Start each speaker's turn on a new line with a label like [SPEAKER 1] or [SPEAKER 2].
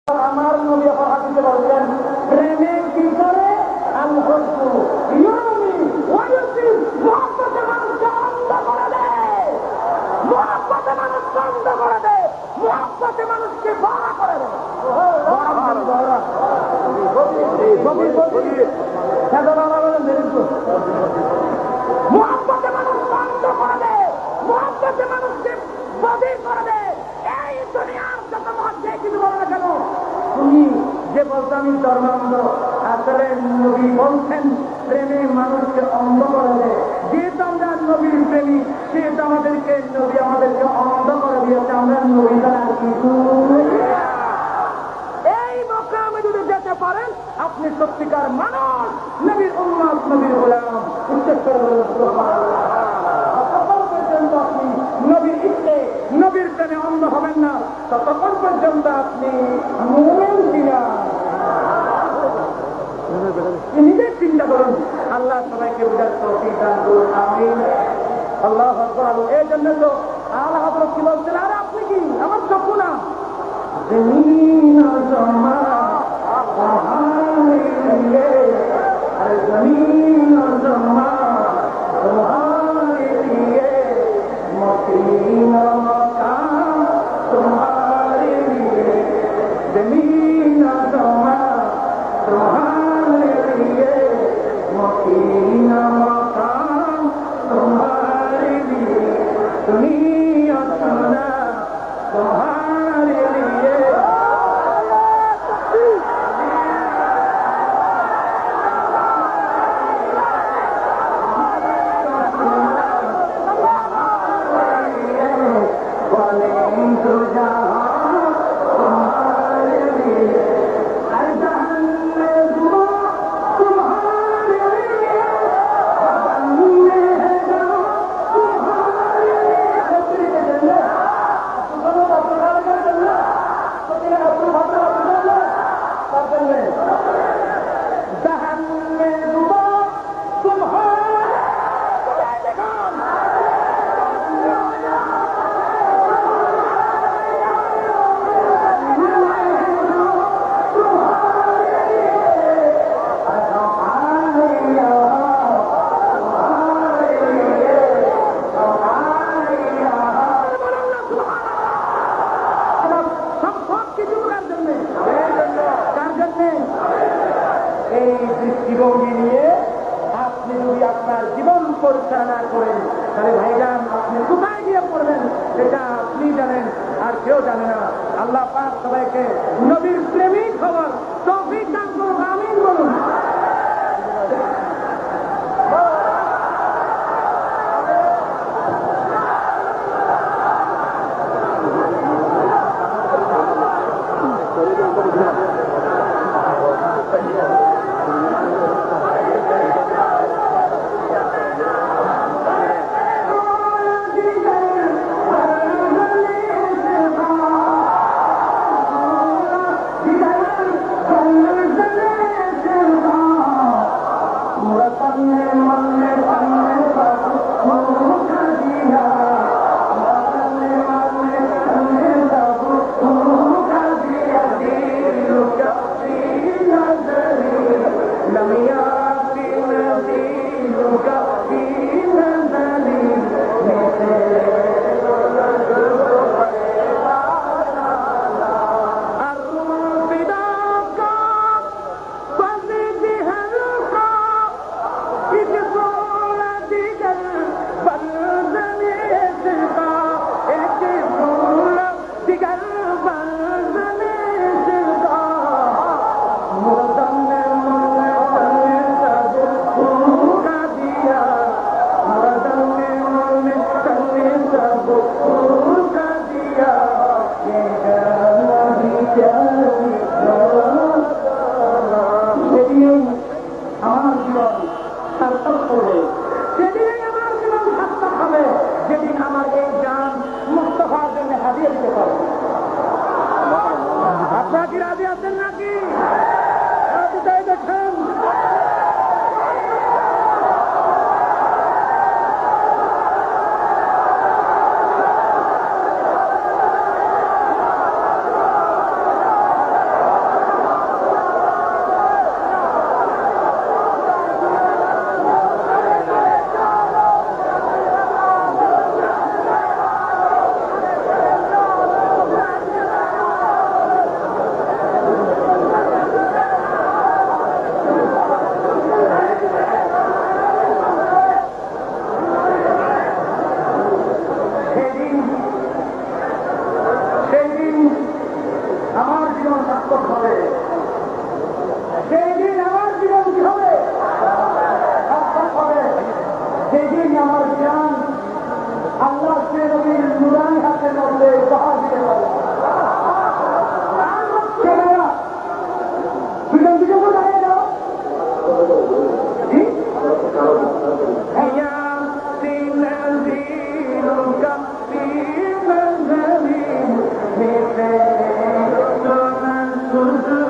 [SPEAKER 1] আমার নবী হাদিসে বলেন প্রেমে কি করে আল-হুব্বু ইয়ামি ওয়া ইয়াসির মুহাব্বতে মানুষকে অন্ধ করে দেয়, মুহাব্বতে মানুষকে অন্ধ করে দেয়, মুহাব্বতে মানুষকে বড় করে দেয়। মুহাব্বতে মানুষকে অন্ধ করে দেয়, মুহাব্বতে মানুষকে বধির করে দেয়। এই দুনিয়ার যত মধ্যে কিছু বলো না কেন, তুমি যে বলতো আমি ধর্মান্ধ, আসলে নবী বলছেন প্রেমে মানুষকে অন্ধ করে দেয়। যেহেতু আমরা নবীর প্রেমী, সেহেতু আমাদেরকে নবী আমাদেরকে অন্ধ করে দিয়েছে। আমরা নবী ছাড়া আর কিছু এই মকামে যদি যেতে পারেন, আপনি সত্যিকার মানুষ, নবীর উম্মত, নবীর গোলাম। উচ্চের আপনি নবীর ইচ্ছে, নবীর প্রেমে অন্ধ হবেন না, ততক্ষণ পর্যন্ত আপনি মুমিন কিনা নিজের চিন্তা করুন। আল্লাহ সবাইকে বুঝার তৌফিক দান করুন, আমিন। আল্লাহু আকবার। এই জন্য তো আল্লাহ হযরত কি বলছেন, আরে আপনি কি আমার চক্ষু না, জমিন জমা তোমারে, আরে জমিন জমা তোমারে দিয়ে, মদিনা মাকাম তোমারে দিয়ে, জমিন জমা তোমারে দিয়ে, মদিনা মাকাম তোমারে দিয়ে, দুনিয়া সোনা তোমারে দিয়ে। এই দৃষ্টিভঙ্গি নিয়ে আপনি যদি আপনার জীবন পরিচালনা করেন, তাহলে ভাইজান আপনি কোথায় গিয়ে পড়বেন সেটা আপনি জানেন, আর কেউ জানে না। আল্লাহ পাক সবাইকে নবীর প্রেমিক হওয়ার তৌফিক দান করুন, আমিন বলুন। যেদিন আমার এই জান মুস্তাফার জন্য হাদিয়া দিতে পারবো। আপনারা কি রাজি আছেন নাকি? দেখেন জীবন সার্থক হবে, সেই দিন আমার জীবন কি হবে? সার্থক হবে। যেদিন আমার জ্ঞান আল্লাহ সে নবীর নুরানি হাতের মধ্যে উপহার দিতে পারে। দুজন দুজন দাঁড়িয়ে যাও। Thank you.